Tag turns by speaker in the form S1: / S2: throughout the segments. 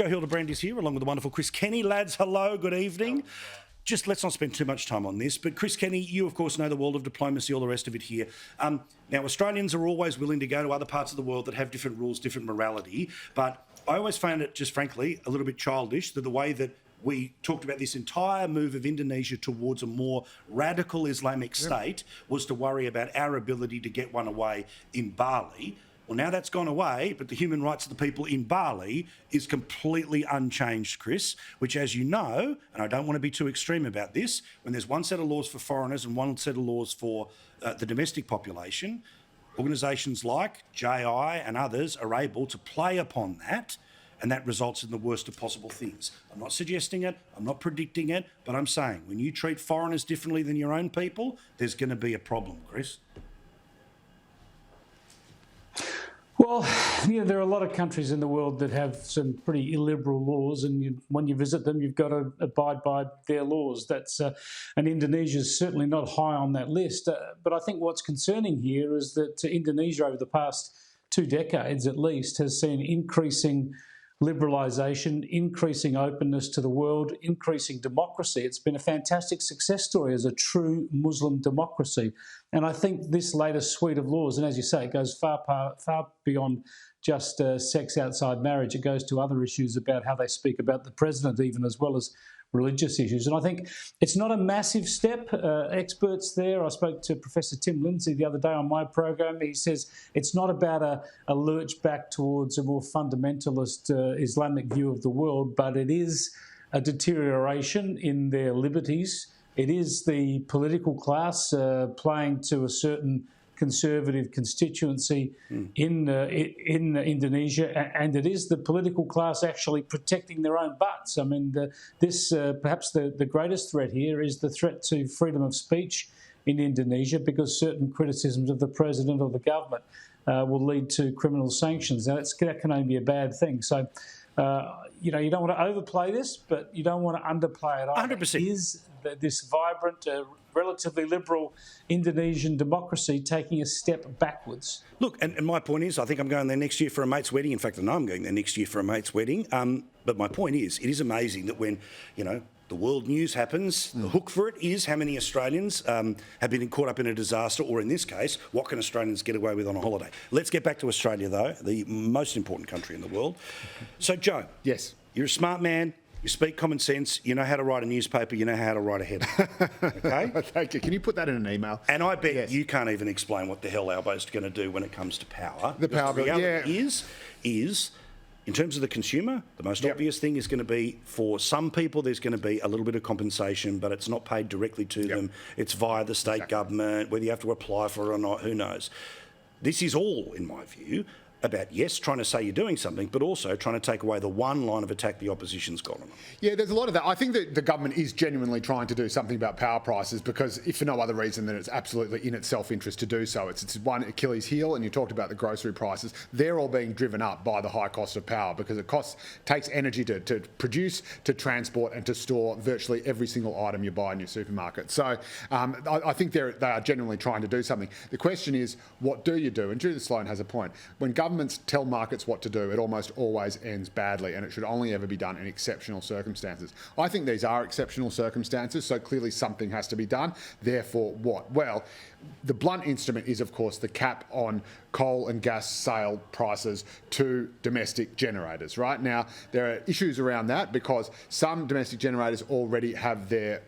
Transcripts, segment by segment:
S1: Joe Hildebrand is here, along with the wonderful Chris Kenny. Lads, hello, good evening. Just let's not spend too much time on this, but Chris Kenny, you of course know the world of diplomacy, all the rest of it here. Now, Australians are always willing to go to other parts of the world that have different rules, different morality, but I always found it, just frankly, a little bit childish that the way that we talked about this entire move of Indonesia towards a more radical Islamic state was to worry about our ability to get one away in Bali. Well, now that's gone away, but the human rights of the people in Bali is completely unchanged, Chris, which, as you know, and I don't want to be too extreme about this, when there's one set of laws for foreigners and one set of laws for the domestic population, organisations like JI and others are able to play upon that, and that results in the worst of possible things. I'm not suggesting it, I'm not predicting it, but I'm saying when you treat foreigners differently than your own people, there's going to be a problem, Chris.
S2: Well, there are a lot of countries in the world that have some pretty illiberal laws, and when you visit them, you've got to abide by their laws. And Indonesia is certainly not high on that list. But I think what's concerning here is that Indonesia, over the past 2 decades at least, has seen increasing liberalisation, increasing openness to the world, increasing democracy. It's been a fantastic success story as a true Muslim democracy. And I think this latest suite of laws, and as you say, it goes far beyond just sex outside marriage. It goes to other issues about how they speak about the president even, as well as religious issues. And I think it's not a massive step. Experts there, I spoke to Professor Tim Lindsay the other day on my program. He says it's not about a lurch back towards a more fundamentalist Islamic view of the world, but it is a deterioration in their liberties. It is the political class playing to a certain conservative constituency in Indonesia, and it is the political class actually protecting their own butts. I mean, perhaps the greatest threat here is the threat to freedom of speech in Indonesia, because certain criticisms of the president or the government will lead to criminal sanctions. Now, that can only be a bad thing. So, you don't want to overplay this, but you don't want to underplay it either.
S1: 100%.
S2: Is this vibrant, relatively liberal Indonesian democracy taking a step backwards?
S1: Look, and my point is, I think I'm going there next year for a mate's wedding. In fact, I know I'm going there next year for a mate's wedding. But my point is, it is amazing that when, the world news happens, the hook for it is how many Australians have been caught up in a disaster, or in this case, what can Australians get away with on a holiday? Let's get back to Australia, though, the most important country in the world. So, Joe.
S3: Yes.
S1: You're a smart man. You speak common sense. You know how to write a newspaper. You know how to write a header. Okay?
S3: Thank you. Can you put that in an email?
S1: And I bet you can't even explain what the hell Albo's going to do when it comes to power.
S3: The power bill,
S1: is, in terms of the consumer, the most obvious thing is going to be, for some people, there's going to be a little bit of compensation, but it's not paid directly to them. It's via the state government. Whether you have to apply for it or not, who knows? This is all, in my view, about, yes, trying to say you're doing something, but also trying to take away the one line of attack the opposition's got on them.
S3: Yeah, there's a lot of that. I think that the government is genuinely trying to do something about power prices, because if for no other reason than it's absolutely in its self-interest to do so. It's one Achilles heel, and you talked about the grocery prices. They're all being driven up by the high cost of power, because it takes energy to produce, to transport, and to store virtually every single item you buy in your supermarket. So I think they are genuinely trying to do something. The question is, what do you do? And Judith Sloan has a point. When governments tell markets what to do, it almost always ends badly, and it should only ever be done in exceptional circumstances. I think these are exceptional circumstances, so clearly something has to be done. Therefore, what? Well, the blunt instrument is, of course, the cap on coal and gas sale prices to domestic generators, right? Now, there are issues around that, because some domestic generators already have their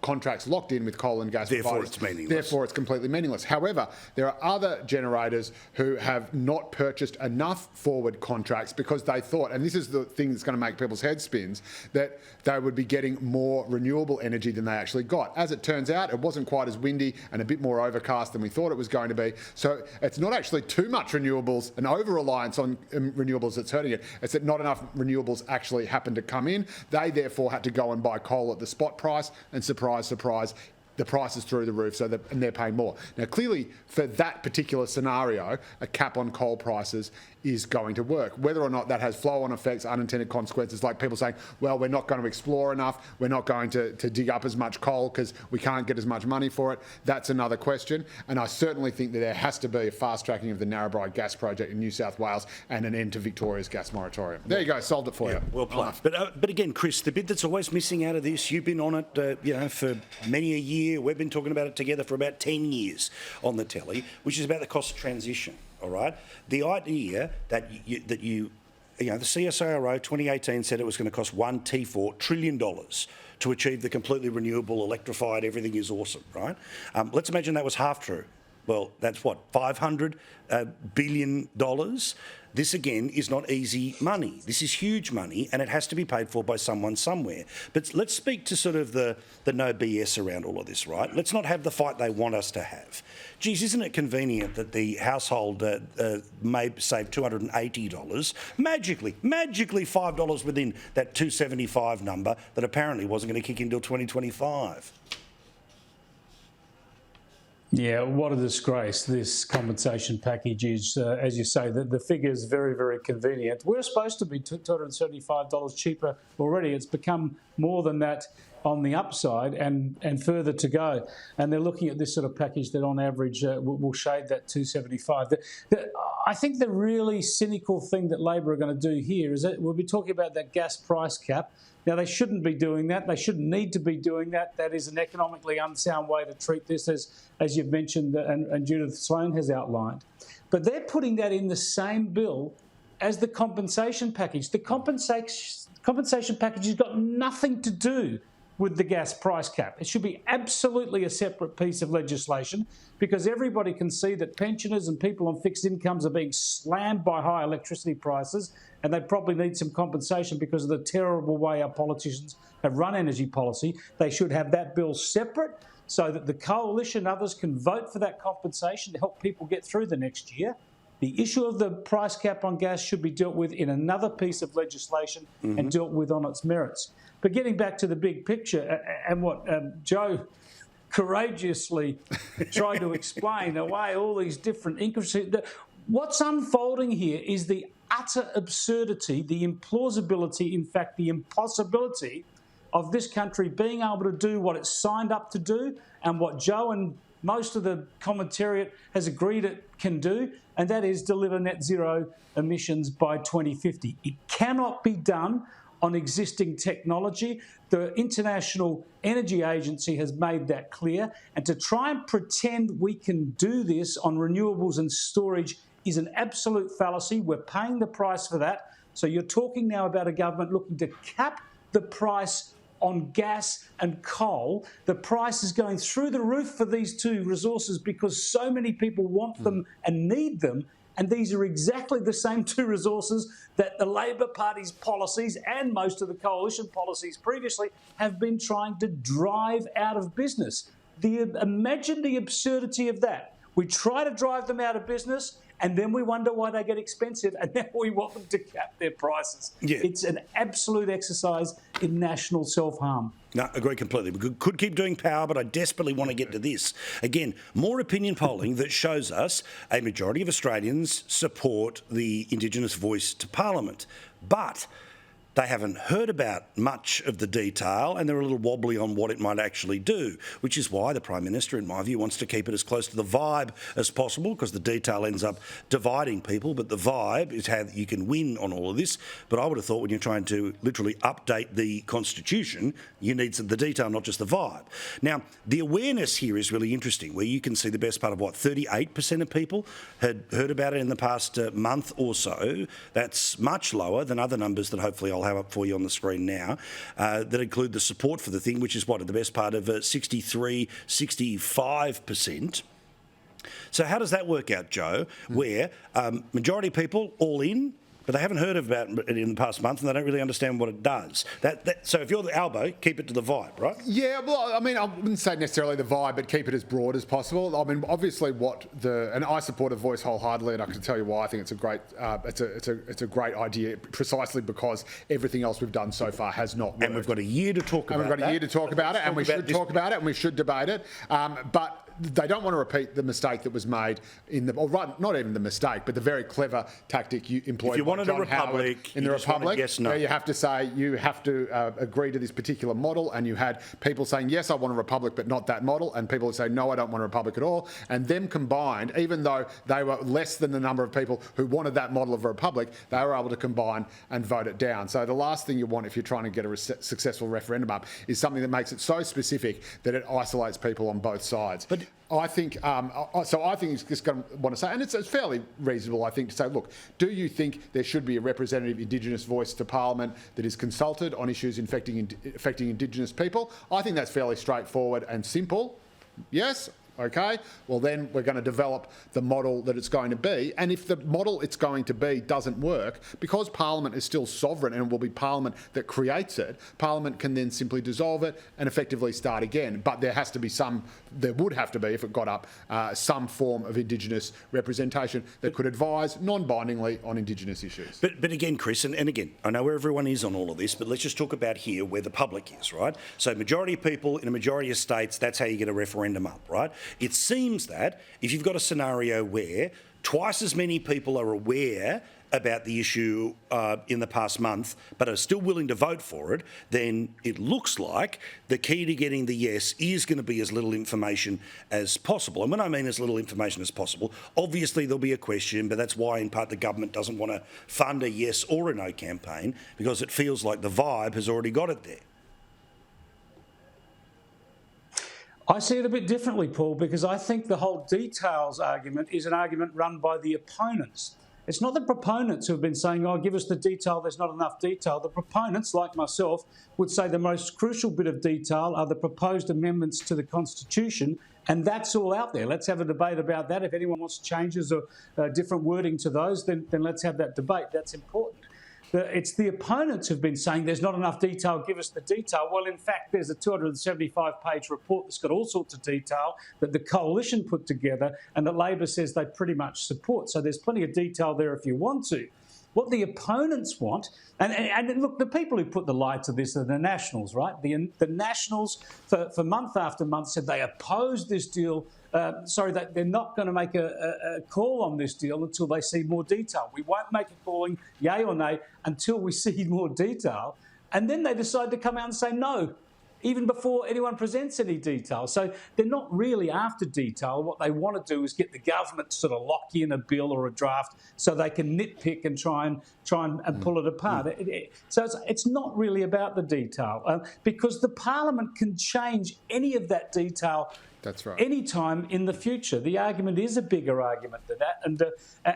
S3: contracts locked in with coal and gas providers.
S1: It's meaningless.
S3: Therefore, it's completely meaningless. However, there are other generators who have not purchased enough forward contracts because they thought, and this is the thing that's going to make people's heads spins, that they would be getting more renewable energy than they actually got. As it turns out, it wasn't quite as windy and a bit more overcast than we thought it was going to be. So it's not actually too much renewables, an over-reliance on renewables that's hurting it. It's that not enough renewables actually happened to come in. They therefore had to go and buy coal at the spot price, and surprise, surprise, the price is through the roof, and they're paying more. Now, clearly, for that particular scenario, a cap on coal prices is going to work. Whether or not that has flow-on effects, unintended consequences, like people saying, well, we're not going to explore enough, we're not going to dig up as much coal because we can't get as much money for it, that's another question. And I certainly think that there has to be a fast-tracking of the Narrabri gas project in New South Wales and an end to Victoria's gas moratorium. There you go, solved it for you.
S1: Well played. But again, Chris, the bit that's always missing out of this, you've been on it for many a year. We've been talking about it together for about 10 years on the telly, which is about the cost of transition. All right, the idea that the CSIRO 2018 said it was going to cost $1 trillion to achieve the completely renewable, electrified, everything is awesome, right? Let's imagine that was half true. Well, that's what, $500 billion? This, again, is not easy money. This is huge money, and it has to be paid for by someone somewhere. But let's speak to sort of the no BS around all of this, right? Let's not have the fight they want us to have. Geez, isn't it convenient that the household may save $280, magically $5 within that $275 number that apparently wasn't going to kick in until 2025?
S2: Yeah, what a disgrace this compensation package is. As you say, the figure is very, very convenient. We're supposed to be $275 cheaper already. It's become more than that on the upside and further to go. And they're looking at this sort of package that on average will shade that $275. I think the really cynical thing that Labor are going to do here is that we'll be talking about that gas price cap. Now, they shouldn't be doing that. They shouldn't need to be doing that. That is an economically unsound way to treat this, as you've mentioned and Judith Sloan has outlined. But they're putting that in the same bill as the compensation package. The compensation package has got nothing to do with the gas price cap. It should be absolutely a separate piece of legislation because everybody can see that pensioners and people on fixed incomes are being slammed by high electricity prices, and they probably need some compensation because of the terrible way our politicians have run energy policy. They should have that bill separate so that the coalition and others can vote for that compensation to help people get through the next year. The issue of the price cap on gas should be dealt with in another piece of legislation and dealt with on its merits. But getting back to the big picture and what Joe courageously tried to explain away all these different intricacies, what's unfolding here is the utter absurdity, the implausibility, in fact, the impossibility of this country being able to do what it signed up to do and what Joe and most of the commentariat has agreed it can do, and that is deliver net zero emissions by 2050. It cannot be done on existing technology. The International Energy Agency has made that clear, and to try and pretend we can do this on renewables and storage is an absolute fallacy. We're paying the price for that. So you're talking now about a government looking to cap the price on gas and coal. The price is going through the roof for these two resources because so many people want them and need them. And these are exactly the same two resources that the Labor Party's policies and most of the coalition policies previously have been trying to drive out of business. Imagine the absurdity of that. We try to drive them out of business, and then we wonder why they get expensive, and then we want them to cap their prices. Yeah. It's an absolute exercise in national self-harm.
S1: No, agree completely. We could keep doing power, but I desperately want to get to this. Again, more opinion polling that shows us a majority of Australians support the Indigenous voice to Parliament. But they haven't heard about much of the detail and they're a little wobbly on what it might actually do, which is why the Prime Minister, in my view, wants to keep it as close to the vibe as possible because the detail ends up dividing people, but the vibe is how you can win on all of this. But I would have thought when you're trying to literally update the Constitution, you need the detail, not just the vibe. Now, the awareness here is really interesting, where you can see the best part of 38% of people had heard about it in the past month or so. That's much lower than other numbers that hopefully I'll have up for you on the screen now, that include the support for the thing, which is the best part of 65%. So how does that work out, Joe, where majority of people all in, but they haven't heard about it in the past month, and they don't really understand what it does. So if you're the Albo, keep it to the vibe, right?
S3: Yeah, well, I mean, I wouldn't say necessarily the vibe, but keep it as broad as possible. I mean, obviously, and I support a voice wholeheartedly, and I can tell you why I think it's a great, it's a great idea, precisely because everything else we've done so far has not worked.
S1: And we've got a year to talk about it.
S3: And we've got a year to talk about it, and we should talk about it, and we should debate it. But they don't want to repeat the mistake that was made not even the mistake, but the very clever tactic you employed.
S1: If you wanted
S3: John
S1: a republic,
S3: Howard in the Republic,
S1: yes, no.
S3: where you have to say you have to agree to this particular model, and you had people saying yes, I want a republic, but not that model, and people who say no, I don't want a republic at all, and them combined, even though they were less than the number of people who wanted that model of a republic, they were able to combine and vote it down. So the last thing you want if you're trying to get a successful referendum up is something that makes it so specific that it isolates people on both sides. But I think, so I think it's just going to want to say, and it's fairly reasonable, I think, to say, look, do you think there should be a representative Indigenous voice to Parliament that is consulted on issues affecting Indigenous people? I think that's fairly straightforward and simple. Yes? Okay, well then we're going to develop the model that it's going to be, and if the model it's going to be doesn't work, because Parliament is still sovereign and it will be Parliament that creates it, Parliament can then simply dissolve it and effectively start again. But there would have to be, if it got up, some form of Indigenous representation that could advise non-bindingly on Indigenous issues.
S1: But again, Chris, and again, I know where everyone is on all of this, but let's just talk about here where the public is, right? So majority of people in a majority of states, that's how you get a referendum up, right? It seems that if you've got a scenario where twice as many people are aware about the issue in the past month but are still willing to vote for it, then it looks like the key to getting the yes is going to be as little information as possible. And when I mean as little information as possible, obviously there'll be a question, but that's why in part the government doesn't want to fund a yes or a no campaign, because it feels like the vibe has already got it there.
S2: I see it a bit differently, Paul, because I think the whole details argument is an argument run by the opponents. It's not the proponents who have been saying, oh, give us the detail, there's not enough detail. The proponents, like myself, would say the most crucial bit of detail are the proposed amendments to the Constitution, and that's all out there. Let's have a debate about that. If anyone wants changes or different wording to those, then let's have that debate. That's important. It's the opponents who've been saying there's not enough detail, give us the detail. Well, in fact, there's a 275-page report that's got all sorts of detail that the coalition put together and that Labor says they pretty much support. So there's plenty of detail there if you want to. What the opponents want, and look, the people who put the light to this are the Nationals, right? The Nationals, for month after month, said they oppose this deal. That they're not going to make a call on this deal until they see more detail. We won't make a calling, yay or nay, until we see more detail. And then they decide to come out and say no, even before anyone presents any detail. So they're not really after detail. What they want to do is get the government to sort of lock in a bill or a draft so they can nitpick and try and pull it apart. So it's not really about the detail, because the Parliament can change any of that detail.
S3: That's right.
S2: Any time in the future. The argument is a bigger argument than that,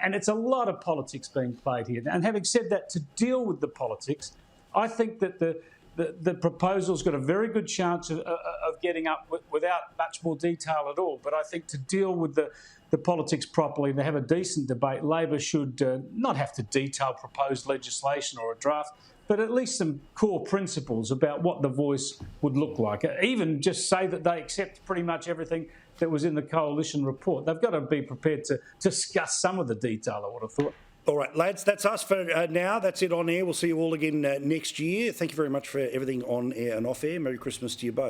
S2: and it's a lot of politics being played here. And having said that, to deal with the politics, I think that the proposal's got a very good chance of getting up without much more detail at all. But I think to deal with the politics properly and to have a decent debate, Labor should not have to detail proposed legislation or a draft, but at least some core principles about what the voice would look like. Even just say that they accept pretty much everything that was in the coalition report. They've got to be prepared to discuss some of the detail, I would have thought.
S1: All right, lads, that's us for now. That's it on air. We'll see you all again next year. Thank you very much for everything on air and off air. Merry Christmas to you both.